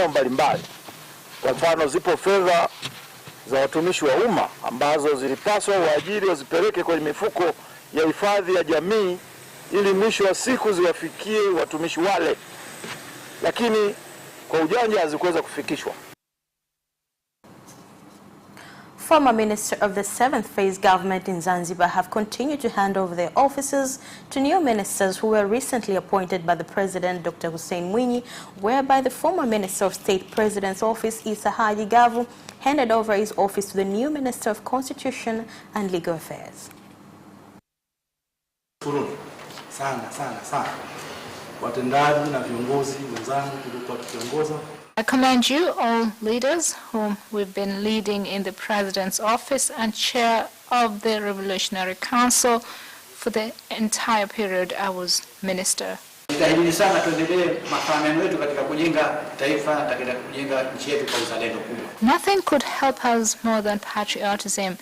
maeneo mbalimbali. Kwa mfano, zipo fedha za watumishi wa umma ambazo zilipaswa waajiri wazipeleke kwenye mifuko ya hifadhi ya jamii ili mwisho wa siku ziwafikie watumishi wale, lakini kwa ujanja hazikuweza kufikishwa. Former Minister of the 7th Phase government in Zanzibar have continued to hand over their offices to new ministers who were recently appointed by the President, Dr. Hussein Mwinyi, whereby the former Minister of State President's Office, Issa Haji Gavu, handed over his office to the new Minister of Constitution and Legal Affairs. I commend you, all leaders whom we've been leading in the President's office and chair of the Revolutionary Council for the entire period I was minister. Nothing could help us more than patriotism.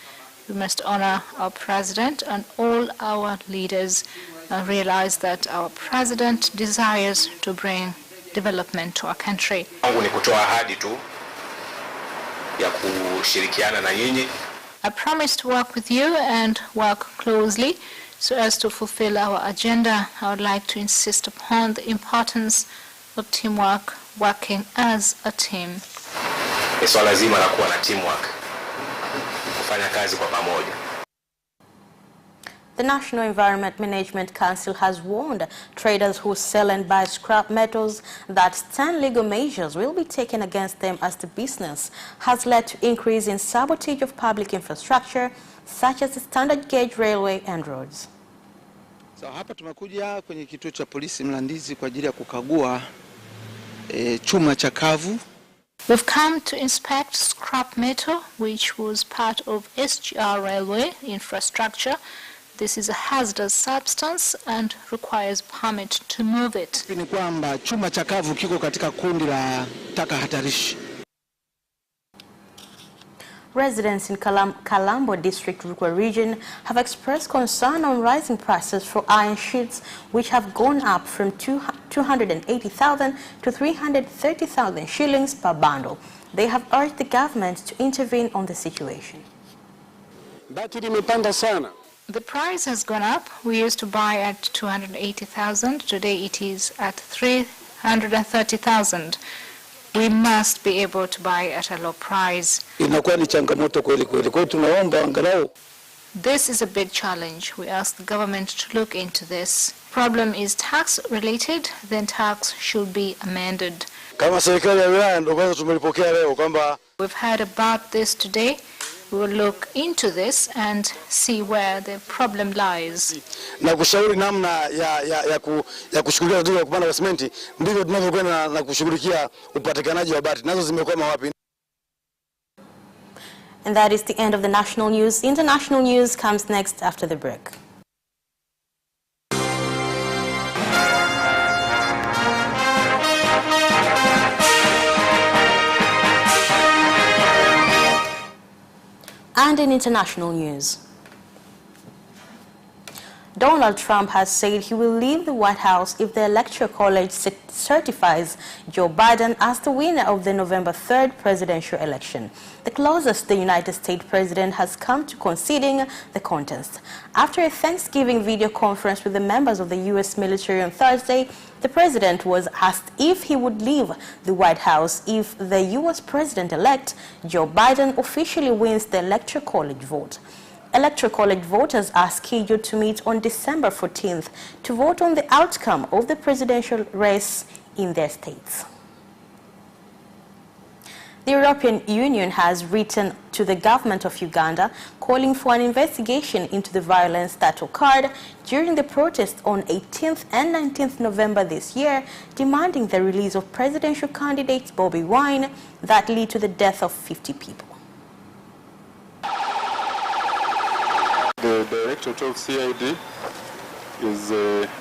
We must honor our President and all our leaders and realize that our President desires to bring development to our country. I promise to work with you and work closely so as to fulfill our agenda. I would like to insist upon the importance of teamwork, working as a team. The National Environment Management Council has warned traders who sell and buy scrap metals that stern legal measures will be taken against them as the business has led to increase in sabotage of public infrastructure such as the standard gauge railway and roads. So hapa tumekuja kwenye kituo cha polisi Mlandizi kwa ajili ya kukagua chuma chakavu. We've come to inspect scrap metal which was part of SGR railway infrastructure. This is a hazardous substance and requires permit to move it. Ni kwamba chuma chakavu kiko katika kundi la taka hatarishi. Residents in Kalambo District Rukwa region have expressed concern on rising prices for iron sheets, which have gone up from 280,000 to 330,000 shillings per bundle. They have urged the government to intervene on the situation. The price has gone up. We used to buy at 280,000. Today it is at 330,000. We must be able to buy at a low price. This is a big challenge. We ask the government to look into this. Problem is tax related, then tax should be amended. We've heard about this today. We will look into this and see where the problem lies. Na kushauri namna ya kushughulikia tatizo la kupanda kwa simenti ndivyo tunavyokwenda na kushughulikia upatikanaji wa bati. Nazo zimekwama wapi? And that is the end of the national news. International news comes next after the break. And in international news, Donald Trump has said he will leave the White House if the Electoral College certifies Joe Biden as the winner of the November 3rd presidential election, the closest the United States president has come to conceding the contest. After a Thanksgiving video conference with the members of the U.S. military on Thursday, the president was asked if he would leave the White House if the U.S. president-elect Joe Biden officially wins the Electoral College vote. Electoral College voters are scheduled to meet on December 14th to vote on the outcome of the presidential race in their states. The European Union has written to the government of Uganda calling for an investigation into the violence that occurred during the protest on 18th and 19th November this year, demanding the release of presidential candidate Bobi Wine that led to the death of 50 people. The Directorate of CID is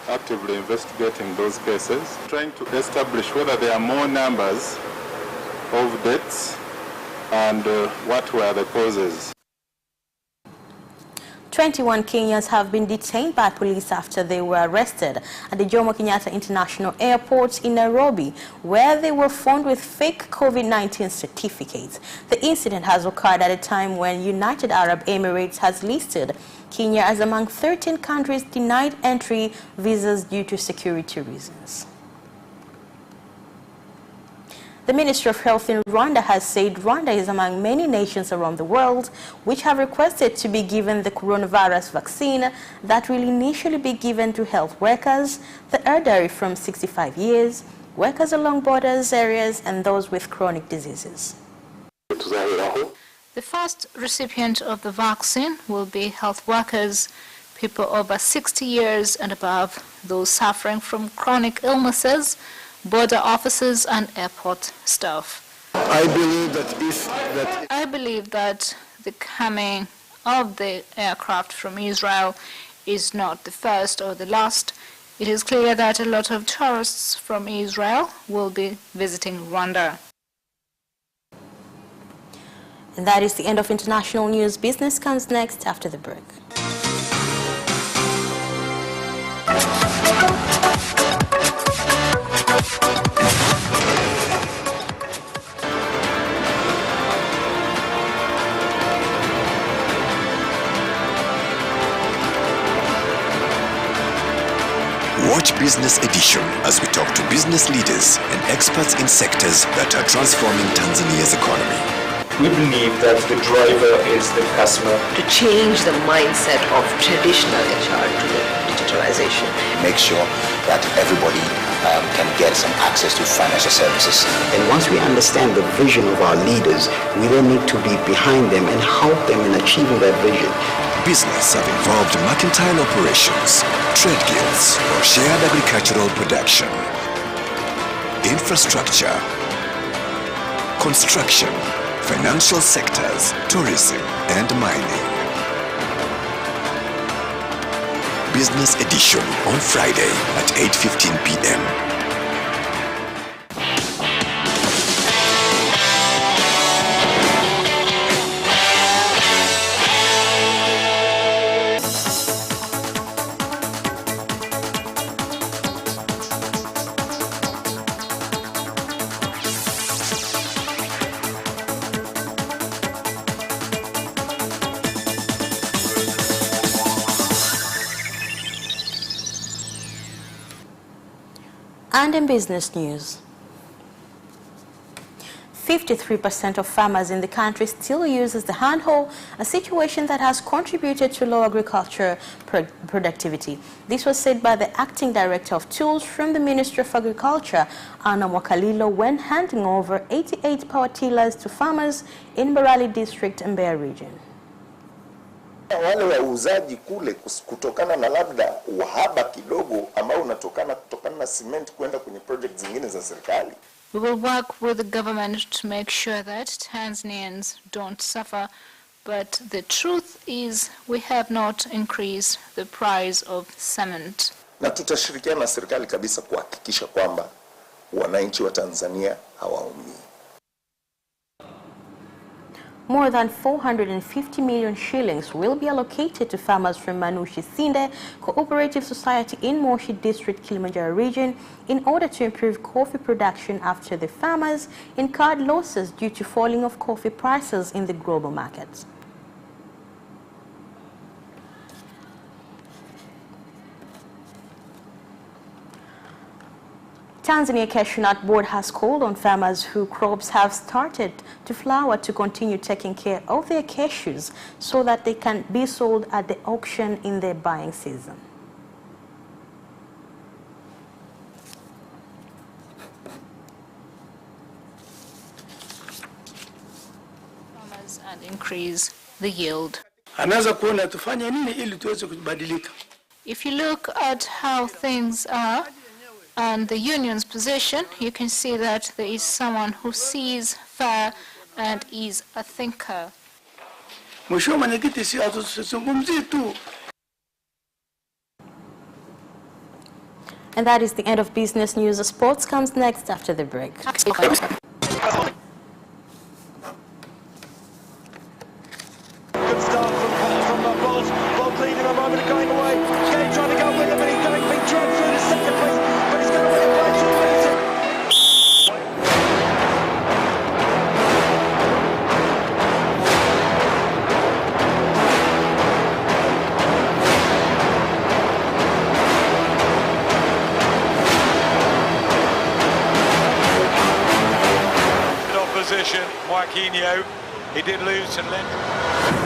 actively investigating those cases, trying to establish whether there are more numbers of deaths and what were the causes. 21 Kenyans have been detained by police after they were arrested at the Jomo Kenyatta International Airport in Nairobi, where they were found with fake COVID-19 certificates. The incident has occurred at a time when United Arab Emirates has listed Kenya as among 13 countries denied entry visas due to security reasons. The Ministry of Health in Rwanda has said Rwanda is among many nations around the world which have requested to be given the coronavirus vaccine that will initially be given to health workers, the elderly from 65 years, workers along borders areas, and those with chronic diseases. The first recipient of the vaccine will be health workers, people over 60 years and above, those suffering from chronic illnesses, border officers and airport staff. I believe that the coming of the aircraft from Israel is not the first or the last. It is clear that a lot of tourists from Israel will be visiting Rwanda. And that is the end of international news. Business comes next after the break. Watch Business Edition as we talk to business leaders and experts in sectors that are transforming Tanzania's economy. We believe that the driver is the customer. To change the mindset of traditional HR to the digitalization. Make sure that everybody can get some access to financial services. And once we understand the vision of our leaders, we then need to be behind them and help them in achieving that vision. Business have involved mercantile operations, trade guilds, or shared agricultural production, infrastructure, construction, financial sectors, tourism, and mining. Business Edition on Friday at 8:15 p.m. And in business news, 53% of farmers in the country still uses the hand hoe, a situation that has contributed to low agriculture productivity. This was said by the acting director of tools from the Ministry of Agriculture, Anna Mwakalilo, when handing over 88 power tillers to farmers in Mbarali district and Mbeya region. Wale wauzaji kule kutokana na labda uhaba kidogo ambao unatokana na cement kwenda kwenye project zingine za serikali. We will work with the government to make sure that Tanzanians don't suffer, but the truth is we have not increased the price of cement. Na tutashirikiana na serikali kabisa kuhakikisha kwamba wananchi wa Tanzania hawaumii. More than 450 million shillings will be allocated to farmers from Manushi Sinde Cooperative Society in Moshi District, Kilimanjaro region, in order to improve coffee production after the farmers incurred losses due to falling of coffee prices in the global markets. Tanzania Cashew Nut Board has called on farmers whose crops have started to flower to continue taking care of their cashews so that they can be sold at the auction in their buying season. Farmers and increase the yield. If you look at how things are, and the union's position, you can see that there is someone who sees fair and is a thinker. And that is the end of business news. Sports comes next after the break. Good start from the Bolt. position, Joaquinho. He did lose to Lendl.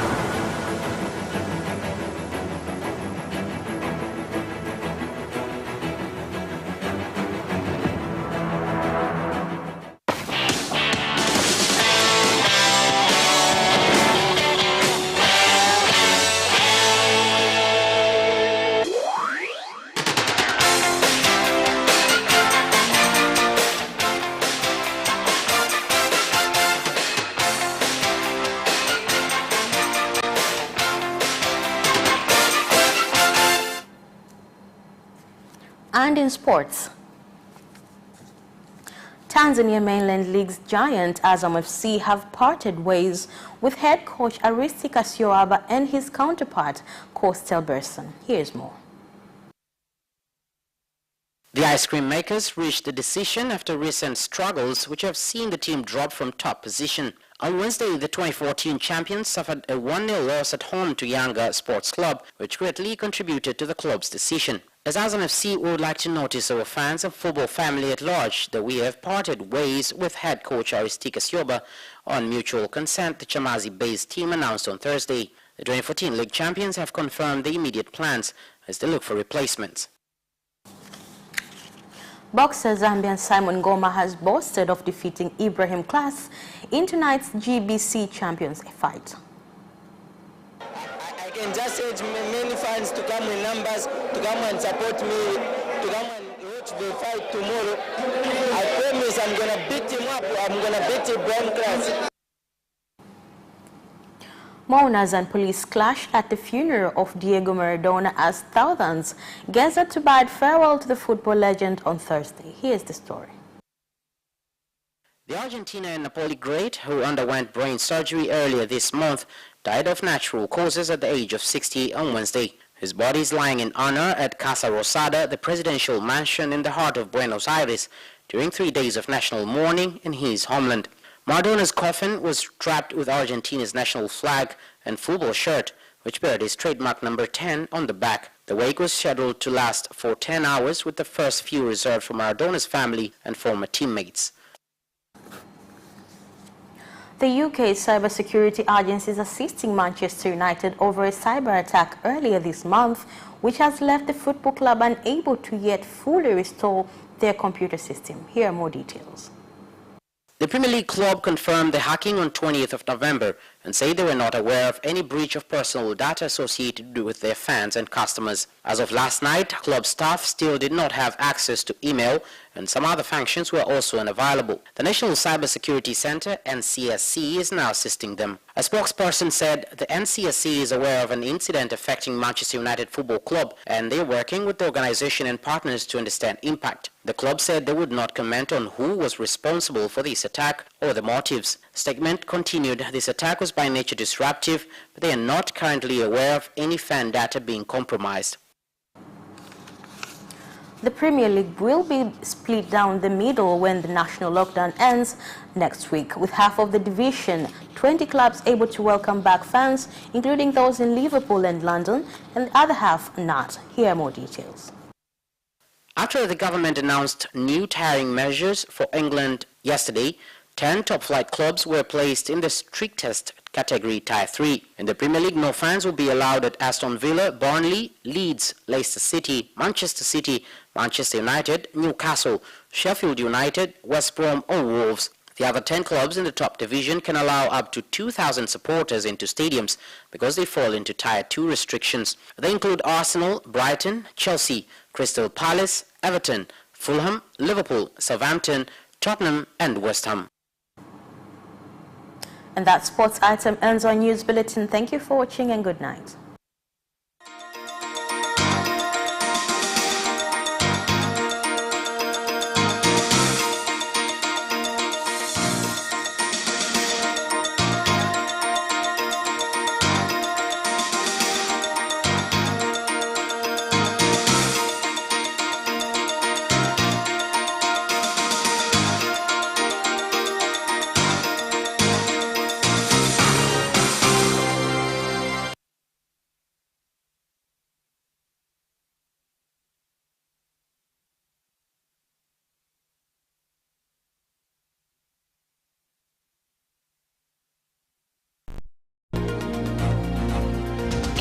And in sports, Tanzania Mainland League's giant Azam FC have parted ways with head coach Aristika Sioaba and his counterpart Coastal Berson. Here's more. The ice cream makers reached a decision after recent struggles which have seen the team drop from top position. On Wednesday, the 2014 champions suffered a 1-0 loss at home to Yanga Sports Club, which greatly contributed to the club's decision. As Azam FC, we would like to notice our fans and football family at large that we have parted ways with head coach Aristika Sioaba on mutual consent, the Chamazi-based team announced on Thursday. The 2014 league champions have confirmed the immediate plans as they look for replacements. Boxer Zambian Simon Goma has boasted of defeating Ibrahim Class in tonight's GBC Champions fight. I can just urge many fans to come in numbers, to come and support me, to come and watch the fight tomorrow. I promise I'm going to beat him up. I'm going to beat Ibrahim Class. Mourners and police clashed at the funeral of Diego Maradona as thousands gathered to bid farewell to the football legend on Thursday. Here's the story. The Argentina and Napoli great, who underwent brain surgery earlier this month, died of natural causes at the age of 60 on Wednesday. His body is lying in honor at Casa Rosada, the presidential mansion in the heart of Buenos Aires, during 3 days of national mourning in his homeland. Maradona's coffin was strapped with Argentina's national flag and football shirt, which beared his trademark number 10 on the back. The wake was scheduled to last for 10 hours, with the first few reserved for Maradona's family and former teammates. The UK cybersecurity agency is assisting Manchester United over a cyber attack earlier this month, which has left the football club unable to yet fully restore their computer system. Here are more details. The Premier League club confirmed the hacking on 20th of November and said they were not aware of any breach of personal data associated with their fans and customers. As of last night, club staff still did not have access to email, and some other functions were also unavailable. The National Cybersecurity Center, NCSC, is now assisting them. A spokesperson said the NCSC is aware of an incident affecting Manchester United Football Club, and they are working with the organization and partners to understand impact. The club said they would not comment on who was responsible for this attack or the motives. Statement continued, this attack was by nature disruptive, but they are not currently aware of any fan data being compromised. The Premier League will be split down the middle when the national lockdown ends next week, with half of the division, 20 clubs able to welcome back fans, including those in Liverpool and London, and the other half not. Here are more details. After the government announced new tiering measures for England yesterday, 10 top-flight clubs were placed in the strictest category, Tier 3. In the Premier League, no fans will be allowed at Aston Villa, Burnley, Leeds, Leicester City, Manchester City, Manchester United, Newcastle, Sheffield United, West Brom or Wolves. The other 10 clubs in the top division can allow up to 2,000 supporters into stadiums because they fall into Tier 2 restrictions. They include Arsenal, Brighton, Chelsea, Crystal Palace, Everton, Fulham, Liverpool, Southampton, Tottenham and West Ham. And that sports item ends our news bulletin. Thank you for watching and good night.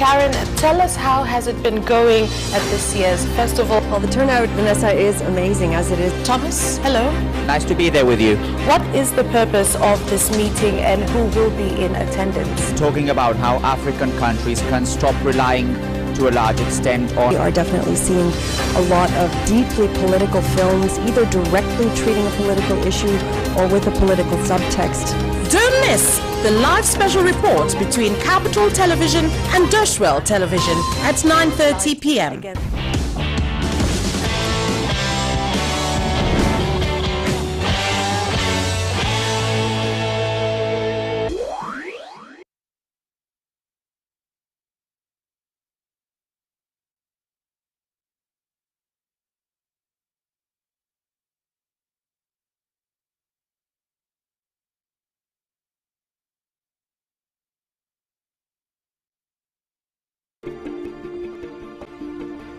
Karen, tell us, how has it been going at this year's festival? Well, the turnout, Vanessa, is amazing as it is. Thomas, hello. Nice to be there with you. What is the purpose of this meeting and who will be in attendance? Talking about how African countries can stop relying to a large extent on... We are definitely seeing a lot of deeply political films, either directly treating a political issue or with a political subtext. Don't miss the live special report between Capital Television and Dashwell Television at 9:30 p.m.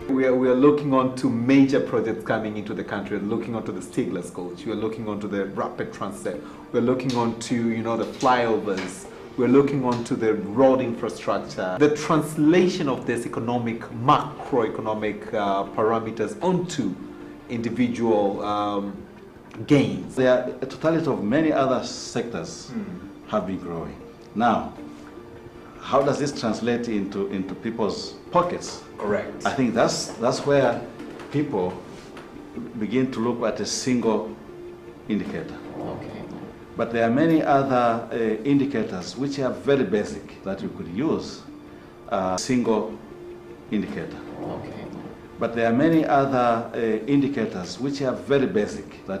We are looking on to major projects coming into the country. We're looking onto the Stigler's Coach. We're looking onto the rapid transit. We're looking onto, the flyovers. We're looking onto the road infrastructure. The translation of this macroeconomic parameters onto individual gains. The totality of many other sectors have been growing. Now, how does this translate into people's pockets? Correct. I think that's where people begin to look at a single indicator. Okay. But there are many other indicators which are very basic that you could use. Single indicator. Okay. But there are many other indicators which are very basic that you